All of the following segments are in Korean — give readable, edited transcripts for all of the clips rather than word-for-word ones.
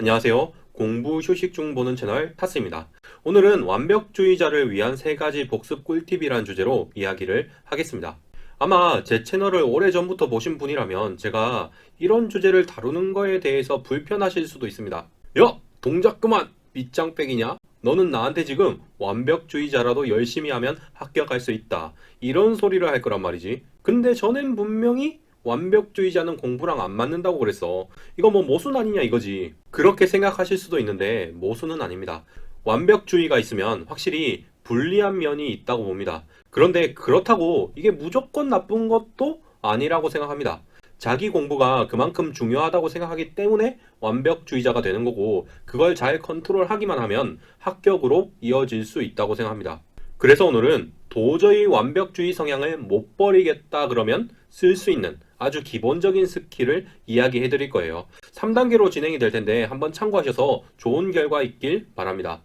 안녕하세요. 공부 휴식 중 보는 채널 타스입니다. 오늘은 완벽주의자를 위한 3가지 복습 꿀팁이라는 주제로 이야기를 하겠습니다. 아마 제 채널을 오래전부터 보신 분이라면 제가 이런 주제를 다루는 거에 대해서 불편하실 수도 있습니다. 야! 동작 그만! 밑장빼기냐? 너는 나한테 지금 완벽주의자라도 열심히 하면 합격할 수 있다. 이런 소리를 할 거란 말이지. 근데 전엔 분명히 완벽주의자는 공부랑 안 맞는다고 그랬어. 이거 뭐 모순 아니냐 이거지. 그렇게 생각하실 수도 있는데 모순은 아닙니다. 완벽주의가 있으면 확실히 불리한 면이 있다고 봅니다. 그런데 그렇다고 이게 무조건 나쁜 것도 아니라고 생각합니다. 자기 공부가 그만큼 중요하다고 생각하기 때문에 완벽주의자가 되는 거고, 그걸 잘 컨트롤하기만 하면 합격으로 이어질 수 있다고 생각합니다. 그래서 오늘은 도저히 완벽주의 성향을 못 버리겠다 그러면 쓸 수 있는 아주 기본적인 스킬을 이야기해 드릴 거예요. 3단계로 진행이 될 텐데 한번 참고하셔서 좋은 결과 있길 바랍니다.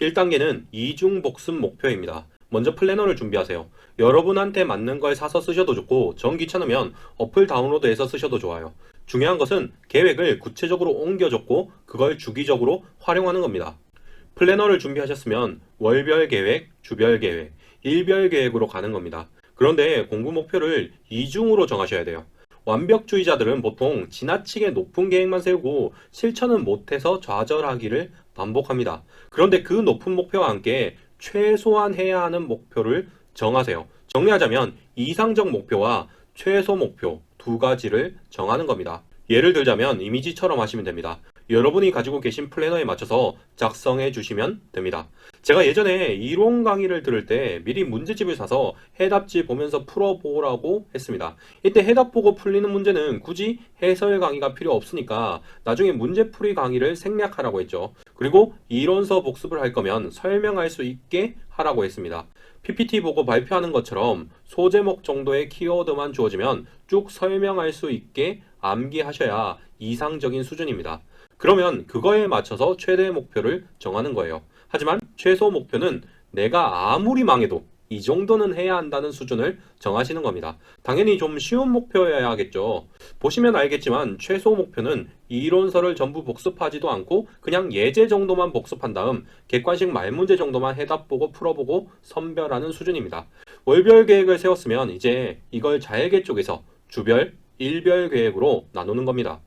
1단계는 이중 복습 목표입니다. 먼저 플래너를 준비하세요. 여러분한테 맞는 걸 사서 쓰셔도 좋고, 정 귀찮으면 어플 다운로드해서 쓰셔도 좋아요. 중요한 것은 계획을 구체적으로 옮겨줬고 그걸 주기적으로 활용하는 겁니다. 플래너를 준비하셨으면 월별 계획, 주별 계획, 일별 계획으로 가는 겁니다. 그런데 공부 목표를 이중으로 정하셔야 돼요. 완벽주의자들은 보통 지나치게 높은 계획만 세우고 실천은 못해서 좌절하기를 반복합니다. 그런데 그 높은 목표와 함께 최소한 해야 하는 목표를 정하세요. 정리하자면 이상적 목표와 최소 목표 2가지를 정하는 겁니다. 예를 들자면 이미지처럼 하시면 됩니다. 여러분이 가지고 계신 플래너에 맞춰서 작성해 주시면 됩니다. 제가 예전에 이론 강의를 들을 때 미리 문제집을 사서 해답지 보면서 풀어보라고 했습니다. 이때 해답 보고 풀리는 문제는 굳이 해설 강의가 필요 없으니까 나중에 문제풀이 강의를 생략하라고 했죠. 그리고 이론서 복습을 할 거면 설명할 수 있게 하라고 했습니다. PPT 보고 발표하는 것처럼 소제목 정도의 키워드만 주어지면 쭉 설명할 수 있게 암기하셔야 이상적인 수준입니다. 그러면 그거에 맞춰서 최대 목표를 정하는 거예요. 하지만 최소 목표는 내가 아무리 망해도 이 정도는 해야 한다는 수준을 정하시는 겁니다. 당연히 좀 쉬운 목표여야겠죠. 보시면 알겠지만 최소 목표는 이론서를 전부 복습하지도 않고 그냥 예제 정도만 복습한 다음 객관식 말문제 정도만 해답 보고 풀어보고 선별하는 수준입니다. 월별 계획을 세웠으면 이제 이걸 잘게 쪼개서 주별, 일별 계획으로 나누는 겁니다.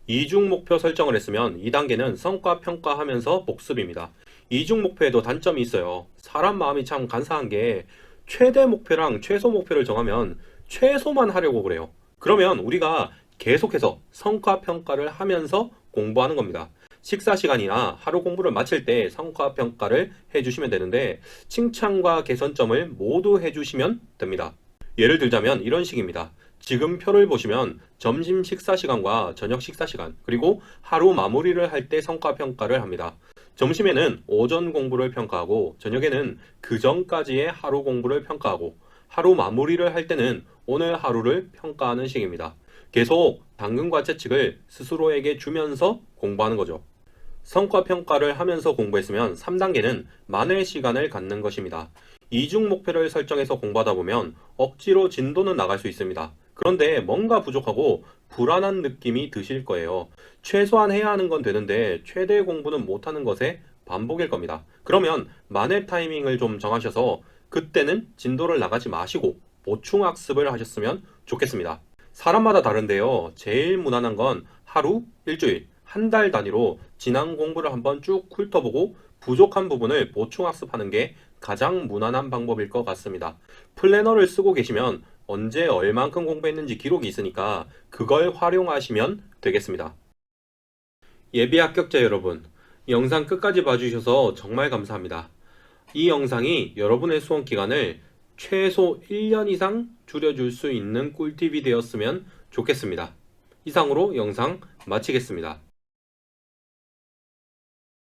이중 목표 설정을 했으면 2단계는 성과 평가하면서 복습입니다. 이중 목표에도 단점이 있어요. 사람 마음이 참 간사한 게 최대 목표랑 최소 목표를 정하면 최소만 하려고 그래요. 그러면 우리가 계속해서 성과 평가를 하면서 공부하는 겁니다. 식사 시간이나 하루 공부를 마칠 때 성과 평가를 해주시면 되는데 칭찬과 개선점을 모두 해주시면 됩니다. 예를 들자면 이런 식입니다. 지금 표를 보시면 점심 식사 시간과 저녁 식사 시간, 그리고 하루 마무리를 할 때 성과 평가를 합니다. 점심에는 오전 공부를 평가하고 저녁에는 그 전까지의 하루 공부를 평가하고 하루 마무리를 할 때는 오늘 하루를 평가하는 식입니다. 계속 당근과 채찍을 스스로에게 주면서 공부하는 거죠. 성과 평가를 하면서 공부했으면 3단계는 만회 시간을 갖는 것입니다. 이중 목표를 설정해서 공부하다 보면 억지로 진도는 나갈 수 있습니다. 그런데 뭔가 부족하고 불안한 느낌이 드실 거예요. 최소한 해야 하는 건 되는데 최대 공부는 못하는 것의 반복일 겁니다. 그러면 만회 타이밍을 좀 정하셔서 그때는 진도를 나가지 마시고 보충 학습을 하셨으면 좋겠습니다. 사람마다 다른데요. 제일 무난한 건 하루, 일주일, 한 달 단위로 지난 공부를 한번 쭉 훑어보고 부족한 부분을 보충 학습하는 게 가장 무난한 방법일 것 같습니다. 플래너를 쓰고 계시면 언제 얼만큼 공부했는지 기록이 있으니까 그걸 활용하시면 되겠습니다. 예비 합격자 여러분, 영상 끝까지 봐주셔서 정말 감사합니다. 이 영상이 여러분의 수험 기간을 최소 1년 이상 줄여줄 수 있는 꿀팁이 되었으면 좋겠습니다. 이상으로 영상 마치겠습니다.